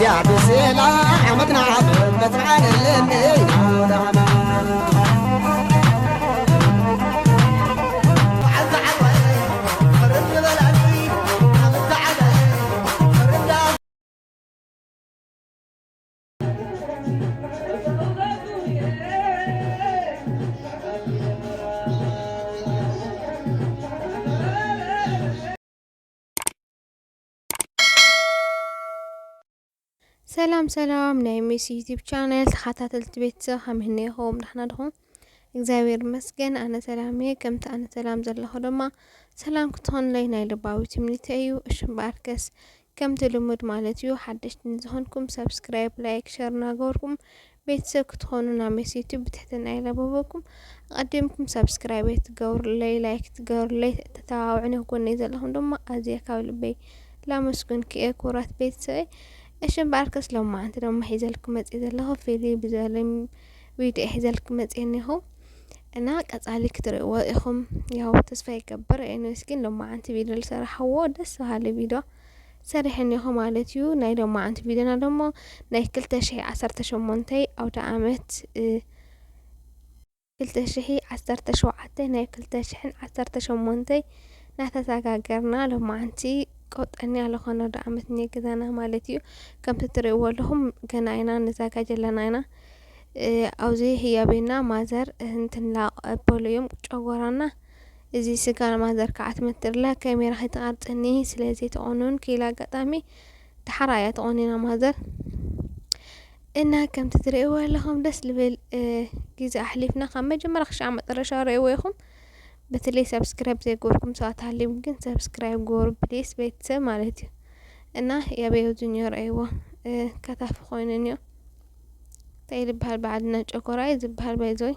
يا بسيلا عمتنا عبد تعال اللي سلام ناي ميس يوتيوب شانل تخاتلت بيتسو همهنيهم نحنا دهم እግዚአብሔር ይመስገን ኣነ ሰላም ከምቲ ኣነ ሰላም ዘለኹ ድማ ሰላም ክትሆን ለይ ናይ ልባዊ ትምኒት እዩ እሽምባርከስ ከምቲ ልሙድ ማለት እዩ ሓደሽቲ ንዝኾንኩም ሰብስክራይብ ላይክ ሼር ናገርኩም ቤተሰብ ክትሆኑ ና ሜስ ዩቲዩብ ብትሕትና ይለበበኩም ቀዲምኩም ሰብስክራይብ ትገብሩለይ ላይክ ትገብሩለይ ተተባብዑኒ ኮነይ ዘለኹም ድማ ኣዝያ ካብ ልበይ ላመስግን ክኤ ኩራት ቤተሰብ እሽምባርከስ ለማ አንተ ደግሞ ሒዘልኩም መጽ ዘለኹ ፊሊ ብዘለም ቪዲዮ ሒዘልኩም መጽኒኹ እና ቀጻሊ ክትርእዎ ኢኹም ያው ተስፋ ይገበር ኤኒዌይስ ግን ለማ አንተ ቪዲዮ ልሰራሕዎ ደስ በሃሊ ቪዲዮ ሰሪሕኒኹ ማለት እዩ ናይ ለማ አንተ ቪዲዮና ደግሞ ናይ 2018 ኣውደ ዓመት 2017 ናይ 2018 ናተዘጋገርና ለማ አንተ ቆጠኛ ለኾነ ኣውደ ዓመት ንገዛና ማለት እዩ ከምቲ ትርእይዎ ኣለኹም ገና ኢና ንዘጋጀለና ኢና ኣውዚ ህያቤና ማዘር እንትንላ ፖሊዮም ጨጎራና እዚ ስጋ ማዘር ከዓት መትርላ ካሜራ ኸይተቃርጽኒ ስለዚ ተቆኑን ኪላ አጋጣሚ ተሐራያ ተቆኒና ማዘር እና ከምቲ ትርእይዎ ኣለኹም ደስ ልብል ግዜ ኣሕሊፍና ካብ መጀመርያ ክሻዕ መጨረሻ ርእይዎ ኢኹም በተለይ ሰብስክራይብ ዘይገበርኩም ሰባት ሃልዮም ግን ሰብስክራይብ ገበሩ ፕሊስ ቤተሰብ ማለት እዩ እና ያቤው ጁኒየር አይዎ ከታፍ ኮይነንዮ ተይል በሃል ባዕድና ጨቆራይ ዝበሃል ባይዞይ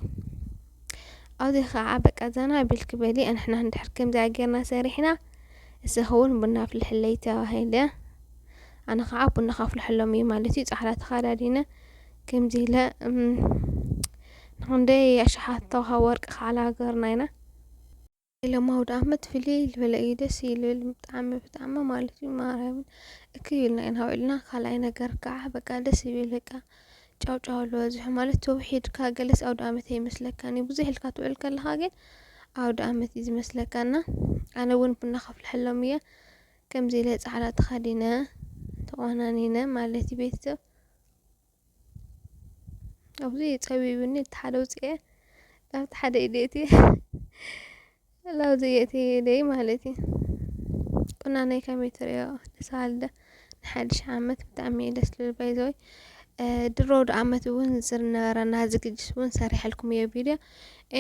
ኣውዚ ኸዓ በቃ ዘና ብልክ በሊ ኣንሕና እንድሕር ዛገርና ሰሪሕና እሰኸውን ቡና ፍልሕለይ ተባሂለ ኣነ ኸዓ ቡና ካፍልሕሎም እዩ ማለት እዩ ጻሕላ ተኻዳዲነ ከምዚ ኢለ ንኹንደይ ያሸሓተው ወርቅ ካላ ገርና ኢና ለማ ኣውደ ዓመት ፍልይ ልበለ እዩ ደስ ይብል ብጣዕሚ ማለት እዩ ማርያም እክይልና ኢና ውዕልና ካልኣይ ነገር ከዓ በቃ ደስ ይብል በቃ ጫውጫው ለወዝሕ ማለት ተውሒድካ ገለስ ኣውደ ዓመት ይመስለካኒ ብዙሕ ኢልካ ትውዕል ከለኻ ግን ኣውደ ዓመት እዩ ዝመስለካና ኣነ እውን ቡና ካፍልሕሎም እየ ከምዚ ኢለ ጻዕዳ ተኸዲነ ተቆናኒነ ማለት እዩ ቤተሰብ ኣብዚ ፀቢብኒ ተሓደ ውፅአ ኣብቲ ሓደ ኢደቲ ላው ዘየቲ ደይ ማለት እዩ ቁናናይ ከመይትርእዮ ደሳልደ ንሓድሽ ዓመት ብጣዕሚ ደስ ልብል ባይዘይ ድሮ ኣውደ ዓመት እውን ዝነበረና ዝግጅት እውን ሰሪሐልኩም እየ ቪድዮ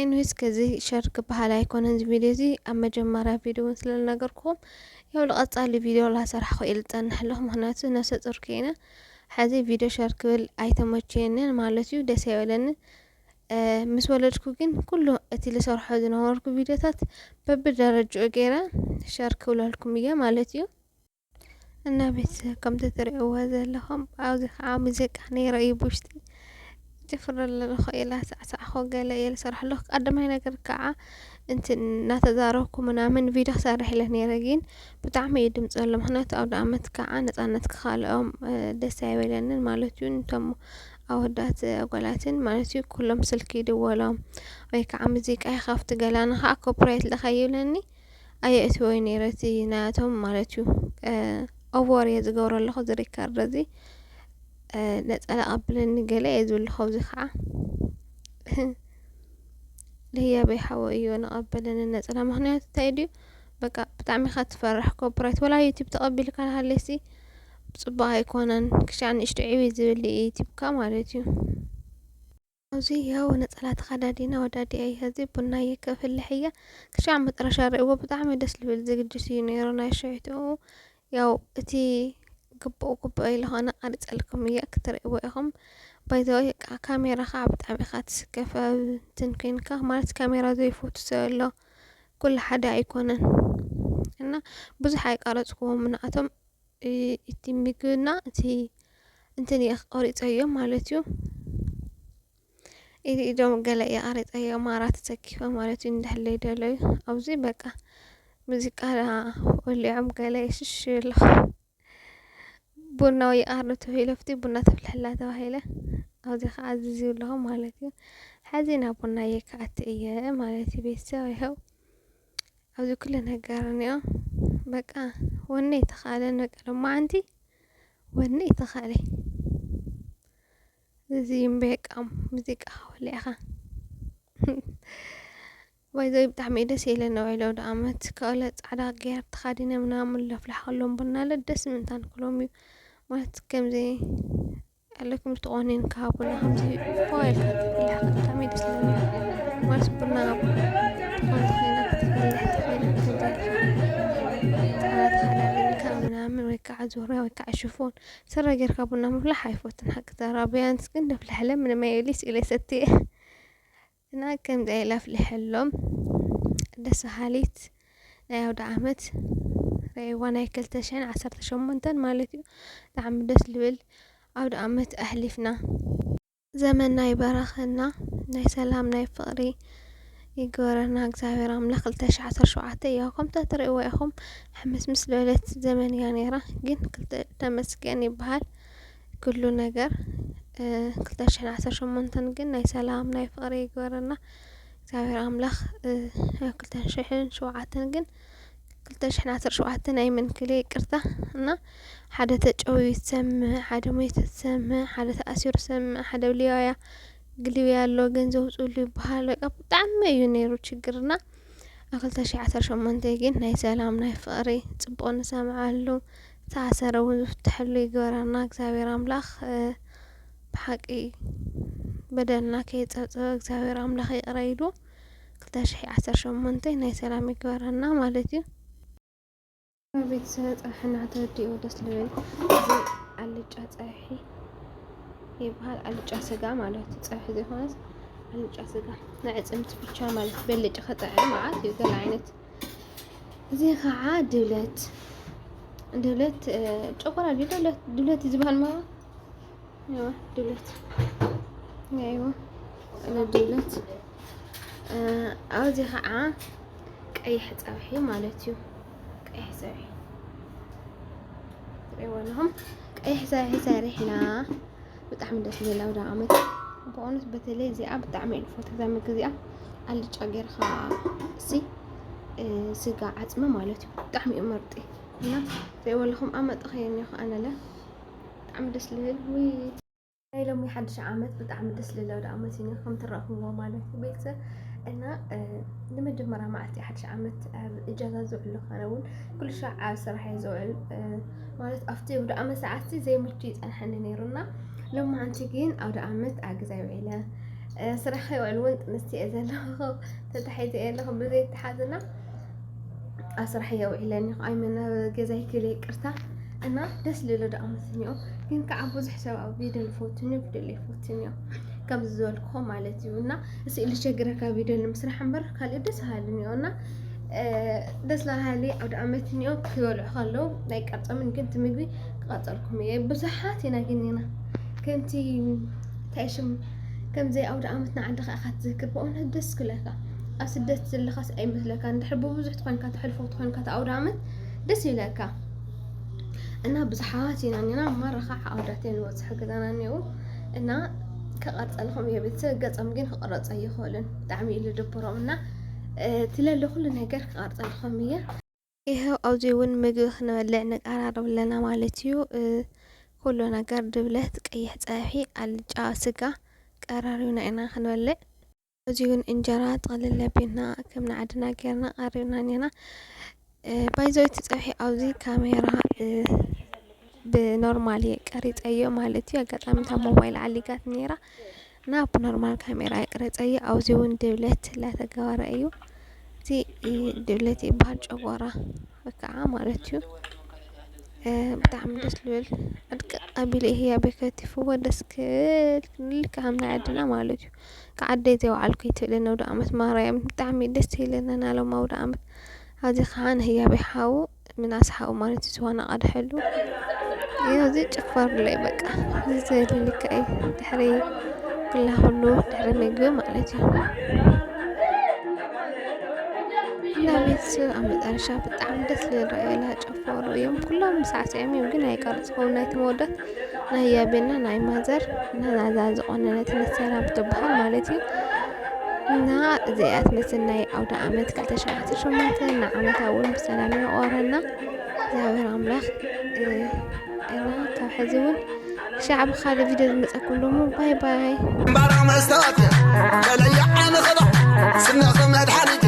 ኤኒዌይስ ከዚ ሸር ክበሃል ኣይኮነን እዚ ቪድዮ እዚ ኣብ መጀመርያ ቪድዮ እውን ስለነገርኩም ያው ለቐጻሊ ቪድዮ ላሰርሕ ክኢል ዝጸንሕ ኣለኹ ምክንያቱ ነፍሰ ጡር ኮይነ ሕዚ ቪድዮ ሸር ክብል ኣይተመቸየንን ማለት እዩ ደስ ኣይበለንን ምስ ወለድኩ ግን ኩሉ እቲ ልሰርሖ ዝነበርኩ ቪድዮታት በብደረጅኡ ገይረ ሸር ክብለልኩም እየ ማለት እዩ እና ቤተሰብ ከምቲ ትርእይዎ ዘለኹም ኣብዚ ከዓ ሙዚቃ ነይረ እዩ ብውሽጢ ጭፍር ኣለኹ ኢላ ሳዕሳዕኹ ገለ እየ ልሰርሕ ኣለኹ ቀዳማይ ነገር ከዓ እንት እናተዛረብኩ ምናምን ቪድዮ ክሰርሕ ኢለ ነይረ ግን ብጣዕሚ እዩ ድምፂ ዘሎ ምክንያቱ ኣውደ ዓመት ከዓ ነፃነት ክኻልኦም ደስ ኣይበለንን ማለት እዩ እንቶም ኣወዳት ኣጓላትን ማለት እዩ ኩሎም ስልኪ ይድወሎም ወይ ከዓ ሙዚቃ ይኸፍቲ ገላና ከዓ ኮፒራይት ለኸይብለኒ ኣየእትወይ ነይረቲ ናቶም ማለት እዩ ኦቨር እየ ዝገብሮ ኣለኹ እዚ ሪካርድ እዚ ነፀላ ቀብለኒ ገለ እየ ዝብልኹ እዚ ከዓ ለህያበይ ሓወ እዩ ነቐበለኒ ነፀላ ምክንያቱ እንታይ ድዩ በቃ ብጣዕሚ ኢኻ ትፈርሕ ኮፒራይት ወላ ዩቲዩብ ተቐቢልካ ሃለሲ ብጽቡቅ ኣይኮነን ክሻዕ ንእሽቶ ዕብይ ዝብል ዩቲዩብካ ማለት እዩ ኣብዚ ያው ነፀላ ተኸዳዲና ወዳዲኣ ህዚ ቡና እየከፍልሕ እያ ክሻዕ መጨረሻ ርእይዎ ብጣዕሚ ደስ ልብል ዝግጅት እዩ ነይሩ ናይ ሸውዒቱ ያው እቲ ግቡእ ኢልኾነ ቀሪፀልኩም እየ ክትርእይዎ ኢኹም ባይዘወይ ካሜራ ከዓ ብጣዕሚ ኢኻ ትስከፍ እንትን ኮንካ ማለት ካሜራ ዘይፈቱ ሰብ ኣሎ ኩሉ ሓደ ኣይኮነን እና ብዙሕ ኣይቀረፅኩዎም ንኣቶም እቲ ምግብና እቲ እንትን ቆሪፀዮም ማለት እዩ ኢዶም ገለ የቆሪፀዮም አራት ተሰኪፎም ማለት እዩ እንዳህለይ ደለዩ ኣብዚ በቃ ሙዚቃ ወሊዖም ገለ ይሽሽ ኣሎ ቡና ይቀርብ ተባሂሉ ፍቲ ቡና ተፍልሐላ ተባሂለ ኣብዚ ከዓ ዝዝዩ ኣለኹ ማለት እዩ ሓዚና ቡና የከኣቲ እየ ማለት እዩ ቤተሰብ ይኸው ኣብዚ ኩሉ ነገር እኒኦ በቃ ወኒ የተኻለን በቃ ሎማዓንቲ ወኒ የተኻለይ እዚ እምበቃም ሙዚቃ ወሊዕኻ ወይዘይ ብጣዕሚ ደስ ኢለን ውዕሎ ዳኣመት ከለ ጻዕዳ ገይር ተኻዲነ ምናምን ለፍላሕ ከሎም ቡና ደስ ምንታን ክሎም እዩ ማለት ከምዚ ኣለኩም ተቆኒን ካብና ከምዚ ፎይል ከተፍልሕ ብጣዕሚ ደስ ይብለኒ ማለት ቡና ቆንጆ ኮይና ክትፈልሕ ምናምን ወይ ከዓ ዙርያ ወይ ከዓ ሽፎን ስረ ጌርካ ቡና ምፍላሕ ኣይፈትን ሓቂ ተራ ቢያንስ ግን ደፍልሐለ ምንም የብሊስ ኢለ ሰትየ እና ከምዚ ለፍልሐሎም ደስ በሃሊት ናይ ኣውደ ዓመት ረይዋ ናይ 2018 ማለት እዩ ብጣዕሚ ደስ ዝብል ኣውደ ዓመት ኣሕሊፍና ዘመን ናይ በረኸና ናይ ሰላም ናይ ፍቕሪ ይግበረና እግዚአብሔር ኣምላኽ 2017 እያ ከምታ ትርእይዋ ኢኹም ሕምስምስ ዝበለት ዘመን እያ ነይራ ግን ተመስገን ይበሃል ኩሉ ነገር 2018 ግን ናይ ሰላም ናይ ፍቕሪ ይግበረና እግዚአብሔር ኣምላኽ 2007 ግን 2017 ናይ መንክሌ ይቅርታ እና ሓደ ተጨውዩ ይሰምዕ ሓደ ሞይቱ ትሰምዕ ሓደ ተኣሲሩ ሰምዕ ሓደ ብልያያ ግልብያ ኣሎ ገንዘብ ውፅሉ ይበሃል በቃ ብጣዕሚ እዩ ነይሩ ችግርና 2018 ግን ናይ ሰላም ናይ ፍቕሪ ጽቡቕ ንሰምዓሉ ተኣሰረ እውን ዝፍትሐሉ ይግበረና እግዚአብሔር ኣምላኽ ብሓቂ በደልና ከይፀብፀበ እግዚአብሔር ኣምላኽ ይቅረ ኢሉ 2018 ናይ ሰላም ይግበረና ማለት እዩ ቤተሰብ ፀብሕና ተወዲኡ ደስ ልብል እዚ ኣልጫ ፀብሒ ይበሃል ኣልጫ ስጋ ማለት እዩ ፀብሒ ዘይኮነስ ኣልጫ ስጋ ንዕፅምቲ ብቻ ማለት በልጭ ከጥዕም መዓት እዩ ገለ ዓይነት እዚ ከዓ ድብለት ጨቆራ ድብለት ዝበሃል ማለት ድብለት ድብለት ኣብዚ ከዓ ቀይሕ ፀብሒ ማለት እዩ ቀይሕ ፀብሒ ትሪእይዎ ቀይሕ ፀብሒ ሰሪሕና ብጣዕሚ ደስ ዝብል ኣውደ ዓመት ብእውነት በተለይ እዚኣ ብጣዕሚ እየ ዝፈትዋ እዛ ምግቢ እዚኣ ኣልጫ ጌርካ እሲ ስጋ ዓፅሚ ማለት እዩ ብጣዕሚ እዩ መርጢ እና ትሪእይዎ ኣለኹም ኣብ መጥኸ እኒኦ ኣነለ ብጣዕሚ ደስ ዝብል ወይ ናይ ሎሚ ሓድሽ ዓመት ብጣዕሚ ደስ ዝብል ኣውደ ዓመት እዩ ከም ትረኽብዎ ማለት እዩ ቤተሰብ እና ንመጀመርያ መዓልቲ ሓድሽ ዓመት ኣብ እጃዛ ዝውዕሉ ኾነ እውን ኩሉ ሻዕ ኣብ ስራሕ እየ ዝውዕል ማለት ኣብቲ ኣውደ ዓመት ሰዓትቲ ዘይምቹ ይፀንሐኒ ነይሩና ሎማዓንቲ ግን ኣውደ ዓመት ኣብ ገዛ ይውዕለ ስራሕ ይውዕል እውን ጥንስቲ እየ ዘለኹ ተታሒዘ እየ ኣለኹ ብዘይተሓዝና ኣብ ስራሕ የውዕለኒ ኣይመነ ገዛ ይክእል ይቅርታ እና ደስ ዝብል ኣውደ ዓመት እኒኦ ግን ከዓ ብዙሕ ሰብ ኣብ ቪድዮ ይፈትኒ ቪድዮ ይፈትኒዮ ከም ዝበልኩኹም ማለት እዩ እና እዚ ልቸግረካ ቪድዮ ንምስራሕ እምበር ካልእ ደስ በሃሊ እኒኦ እና ደስ በሃሊ ኣውደ ዓመት እኒኦ ክበልዑ ከለዉ ናይ ቀርፆምን ግን እቲ ምግቢ ክቐፀልኩም እየ ብዙሓት ኢና ግን ኢና ከምቲ እንታይ ሽም ከምዚ ኣውደ ዓመት ንዓድኻ ኢኻ ትዝክር ብእውነት ደስ ክብለካ ኣብ ስደት ዘለኻስ ኣይመስለካ እንድሕር ብብዙሕ ትኮንካ ትሕልፎ ትኮንካ ኣውደ ዓመት ደስ ይብለካ እና ብዙሓት ኢና ኒና ማረኻ ዓውዳት ንወፅሑ ገዛና እኒኦ እና ከቐርፀልኩም እየ ቤተሰብ ገፆም ግን ክቕረፀ ኣይኽእልን ብጣዕሚ እዩ ዝድብሮም እና ትለለ ኩሉ ነገር ክቐርፀልኩም እየ ይኸው ኣብዚ እውን ምግቢ ክንበልዕ ንቀራርብ ኣለና ማለት እዩ ኩሉ ነገር ድብለት ቀይሕ ፀብሒ ኣልጫ ስጋ ቀራሪብና ኢና ክንበልዕ እዚ እውን እንጀራ ጥቕልል ኣቢልና ከም ንዓድና ጌርና ቀሪብና ኒና ባይዘይቲ ፀብሒ ኣብዚ ካሜራ ብኖርማል የቀሪፀዮ ማለት እዩ ኣጋጣሚ እታ ሞባይል ዓሊጋት ነይራ እና ብኖርማል ካሜራ የቀረፀዮ ኣብዚ እውን ድብለት እናተገበረ እዩ እዚ ድብለት ይበሃል ጨጎራ ከዓ ማለት እዩ ብጣዕሚ ደስ ዝብል ዕድቅ ኣቢለ ህያብ ከቲፍዎ ደስ ክብል ከም ናይ ዓድና ማለት እዩ ከዓደይ ዘይበዓል ከይትብለና ኣውደ ዓመት ማርያም ብጣዕሚ ደስ ይብለና ሎም ኣውደ ዓመት ኣብዚ ከዓ ንህያብ ሓው ምናስ ሓው ማለት እዩ ዝኾነ ቀድሐሉ يوزي ጨፈር ላይ በቃ ዝልልከ ድሕሪ ኩላ ሁሉ ድሕሪ ምግቢ ማለት እዩ እና ቤተሰብ ኣብ መጨረሻ ብጣዕሚ ደስ ዝረአዩላ ጨፈሩ እዮም ኩሎም ሳዕስዖም እዮም ግን ኣይቀርጽኩም ናይ ተመወዳት ናይ ያቤና ናይ ማዘር እና ናዛ ዝቆነነት ንሰላም ትበሃል ማለት እዩ እና እዚኣት ምስሊ ናይ ኣውደ ዓመት 2018 ንዓመት እውን ብሰላም ይቆረና እግዚአብሔር አምላክ እና ካብ ሕዚ እውን شعب خالد فيديو المسكون لهم باي باي مبارك مستوى كلا يعاني خضع سنة خمد حالي